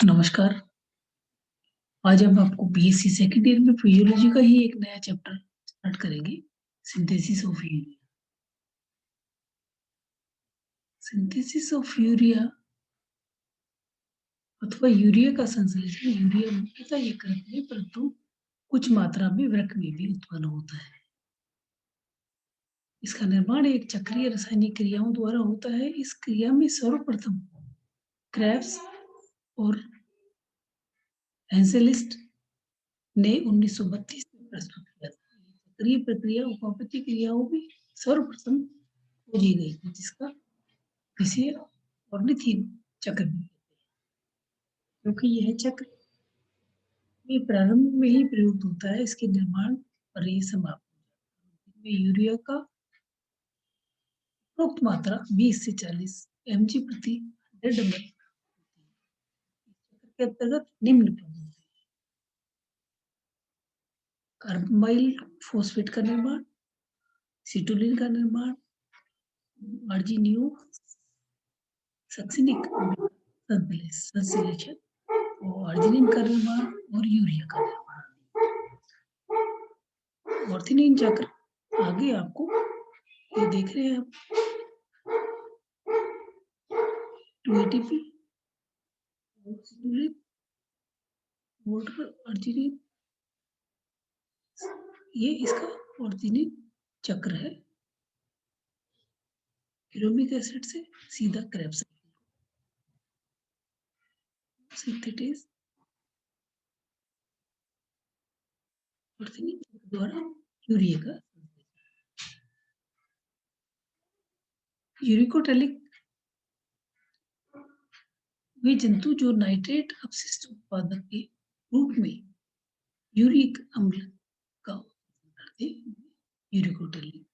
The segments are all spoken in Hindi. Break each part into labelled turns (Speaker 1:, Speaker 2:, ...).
Speaker 1: नमस्कार। आज हम आपको बीएससी सेकंड ईयर में फिजियोलॉजी का ही एक नया चैप्टर स्टार्ट करेंगे, synthesis of urea. Synthesis of urea अथवा यूरिया का संश्लेषण यूरिया मुख्यतः यकृत में परंतु कुछ मात्रा में वृक्क में भी उत्पन्न होता है। इसका निर्माण एक चक्रीय रासायनिक क्रियाओं द्वारा होता है। इस क्रिया में सर्वप्रथम क्रेब्स और हेंसेलिस्ट ने 1932 में प्रस्तुत किया था। चक्रीय प्रक्रिया उपापचय क्रियाओं में सर्वप्रथम खोजी गई थी, जिसका विषय ऑर्निथीन चक्र भी कहते हैं, क्योंकि यह चक्र में प्रारंभ में ही प्रयुक्त होता है। इसके निर्माण पर ही समाप्त हो जाता है। यूरिया का उपरोक्त मात्रा 20 से 40 mg प्रति 100 ml के अंतर्गत निम्न पद होते हैं: कार्बाइल फॉस्फेट का निर्माण, सिटोलिन का निर्माण, आर्जिनिनो सक्सिनिक संश्लेषण और आर्जिनिन का निर्माण और यूरिया का निर्माण। ऑर्थिनीन चक्र आगे आपको ये देख रहे हैं आप 2 ATP वाटर आर्जिनिन, ये इसका ऑर्जिनिन चक्र है। क्रोमिक एसिड से सीधा क्रेब्स सिंथेटिस ऑर्जिनिन द्वारा यूरिया का यूरिकोटैलिक वे जंतु जो नाइट्रेट अपशिष्ट उत्पादक के रूप में यूरिक अम्ल का उत्पादन करते हैं, यूरिकोटैलिक।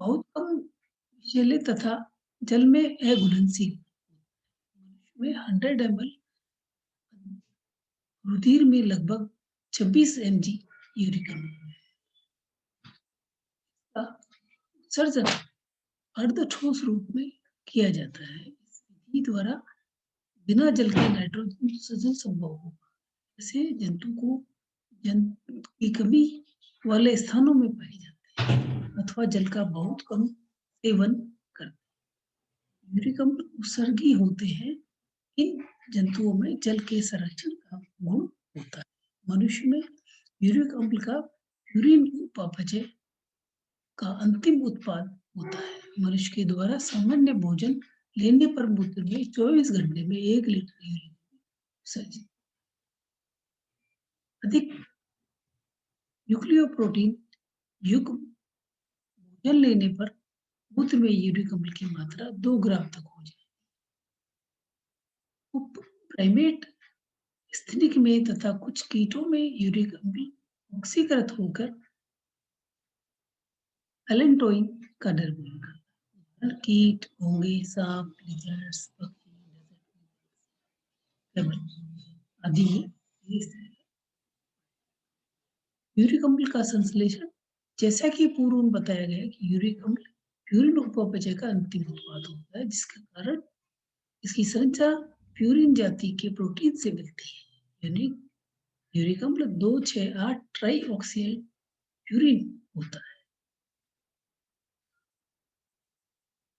Speaker 1: बहुत कम विषैले तथा जल में अघुलनशील में 100 ml रुधिर में लगभग 26 mg यूरिक अम्ल का उत्सर्जन अर्ध ठोस रूप में किया जाता है। इस विधि द्वारा बिना जल के नाइट्रोजन उत्सर्जन संभव होगा। ऐसे जंतु की कमी वाले स्थानों में पाए जाते हैं अथवा जल का बहुत कम सेवन करते हैं। यूरिक अम्ल उत्सर्गी होते हैं। इन जंतुओं में जल के संरक्षण का गुण होता है। मनुष्य में यूरिक अम्ल का यूरिन उपापचय का अंतिम उत्पाद होता है। मनुष्य के द्वारा सामान्य भोजन लेने पर मूत्र में 24 घंटे में 1 लीटर यूरिन विसर्जित। अधिक न्यूक्लियोप्रोटीन युक्त भोजन लेने पर मूत्र में यूरिक अम्ल की मात्रा 2 ग्राम तक हो जाए। प्राइमेट स्तनिक में तथा कुछ कीटों में यूरिक अम्ल ऑक्सीकृत होकर एलेंटोइन का निर्माण करता है। कीट, घोंघे, सांप, लिजर्ड्स, आदि यूरिक अम्ल का संश्लेषण, जैसा कि पूर्व में बताया गया कि यूरिक अम्ल यूरिन उपापचय का अंतिम उत्पाद होता है, जिसके कारण इसकी संरचना प्यूरिन जाति के प्रोटीन से मिलती है। यानी यूरिक अम्ल 2,6,8 ट्राइऑक्सियल प्यूरिन होता है।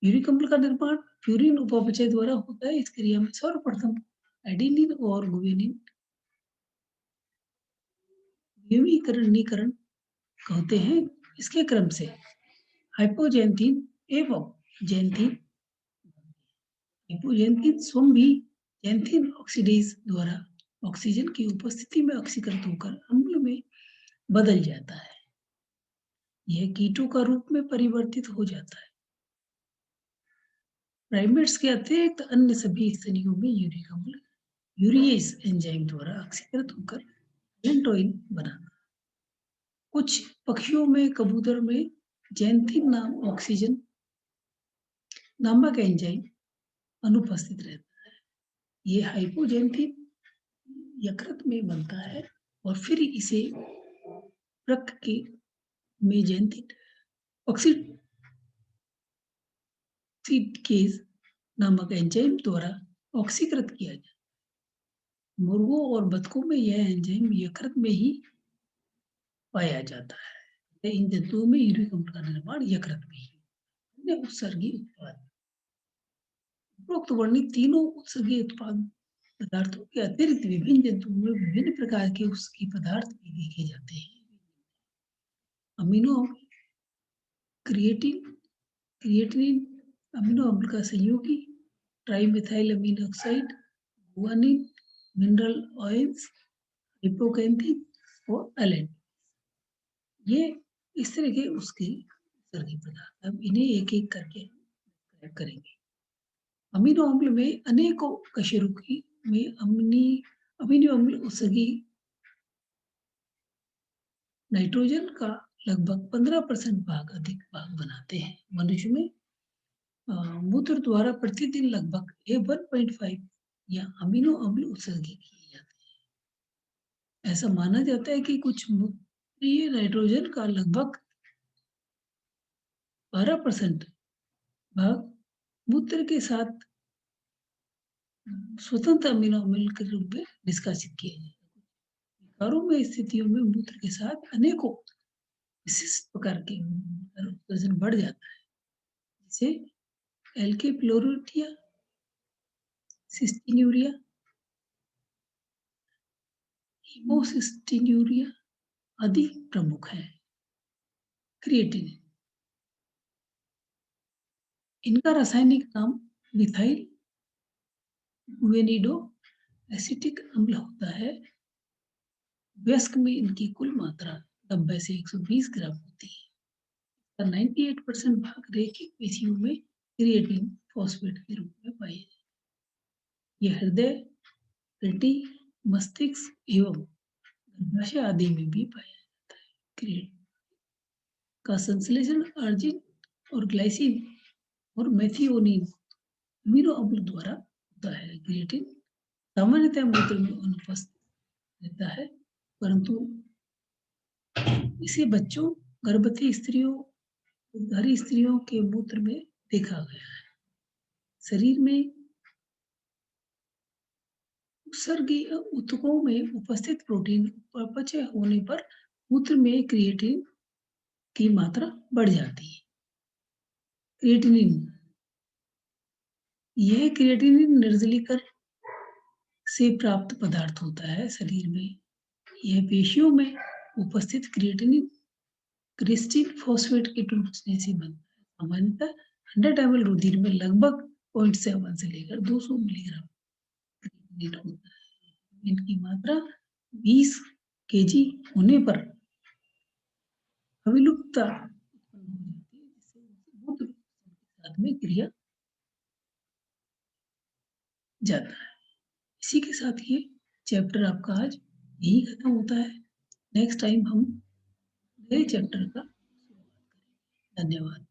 Speaker 1: यूरिक अम्ल का निर्माण प्यूरिन उपापचय द्वारा होता है। इस क्रिया में सर्वप्रथम एडेनिन और गुआनिन द्विमीकरणीकरण कहते हैं। इसके क्रम से हाइपोजेंथिन एवं जेंथिन, हाइपोजेंथिन स्वयं भी जेंथिन ऑक्सीडेज द्वारा ऑक्सीजन की उपस्थिति में ऑक्सीकृत होकर अम्ल में बदल जाता है। यह कीटों का रूप में परिवर्तित हो जाता है। प्राइमेट्स के अतिरिक्त अन्य सभी स्तनियों में यूरिक अम्ल यूरिएज एंजाइम द्वारा ऑक्सीकृत होकर एलेंटोइन बनाता है। कुछ पक्षियों में, कबूतर में जेंथिन नाम ऑक्सीजन नामक एंजाइम अनुपस्थित रहता है। ये हाइपोजेंथिन यकृत में बनता है और फिर इसे वृक्क के में जेंथिन ऑक्सीडेज नामक एंजाइम द्वारा ऑक्सीकृत किया जाता है। मुर्गों और बतखों में यह एंजाइम यकृत में ही पाया जाता है। इन जंतुओं में यूरिक अम्ल का निर्माण यकृत में ही। अन्य उत्सर्गी उत्पाद उपरोक्त वर्णित तीनों उत्सर्गी उत्पाद पदार्थों के अतिरिक्त विभिन्न जंतुओं में विभिन्न प्रकार के उसके पदार्थ भी देखे जाते हैं। अमीनो अम्ल, क्रिएटिन, क्रिएटिनिन अमीनो अम्ल का संयोगी, trimethyl amino oxide, guanine, mineral oils, हिपोकैम्पिन और एलेन। ये इस तरह के उसके उत्सर्गी पदार्थ। अब इन्हें एक-एक करके हम करेंगे। अमीनो अम्ल में अनेकों कशेरुकी में अमीनो अम्ल उत्सर्गी नाइट्रोजन का लगभग 15% भाग अधिक भाग बनाते हैं। मनुष्य में मूत्र द्वारा प्रतिदिन लगभग 1.5 या अमीनो अम्ल उत्सर्गी किए जाते हैं। ऐसा माना जाता है कि कुछ मूत्रीय नाइट्रोजन का लगभग 12% भाग मूत्र के साथ स्वतंत्र अमीनो अम्ल के रूप में निष्कासित किए जाते हैं। विकारों में स्थितियों में मूत्र के साथ अनेकों विशिष्ट प्रकार के उत्सर्जन बढ़ जाता है, जैसे एल्केप्लोरोटिया, सिस्टीन्यूरिया, हीमोसिस्टीन्यूरिया आदि प्रमुख हैं। क्रिएटिन, इनका रासायनिक नाम मिथाइल गुएनिडो एसिटिक अम्ल होता है। वयस्क में इनकी कुल मात्रा 90 से 120 ग्राम होती है। 98% भाग रेखिक पेशियों में क्रिएटिन फॉस्फेट के रूप में पाए जाते हैं। यह हृदय, पेटी, मस्तिष्क एवं गर्भाशय आदि में भी पाया जाता है। क्रिएटिन का संश्लेषण अर्जिन और ग्लाइसिन और मेथिओनिन अमीनो अम्ल द्वारा होता है। क्रिएटिन सामान्यतः मूत्र में अनुपस्थित रहता है, परंतु इसे बच्चों, गर्भवती स्त्रियों, दुधारी स्त्रियों के मूत्र में देखा गया है। शरीर में उत्सर्गीय ऊतकों में उपस्थित प्रोटीन अपचय होने पर मूत्र में क्रिएटिन की मात्रा बढ़ जाती है। क्रिएटिनिन, यह क्रिएटिनिन निर्जलीकरण से प्राप्त पदार्थ होता है। शरीर में यह पेशियों में उपस्थित क्रिएटिनिन क्रिस्टीन फॉस्फेट के टूटने से बनता है। सामान्यतः 100 ml रुधिर में लगभग 0.7 से लेकर 200 मिलीग्राम क्रिएटिनिन होता है। इनकी मात्रा 20 केजी होने पर अविलुप्तता उत्पन्न हो जाती है, जिससे मूत्र के साथ में क्रिया जाता है। इसी के साथ ये चैप्टर आपका आज यही खत्म होता है। नेक्स्ट टाइम हम नए चैप्टर का शुरुआत करेंगे। धन्यवाद।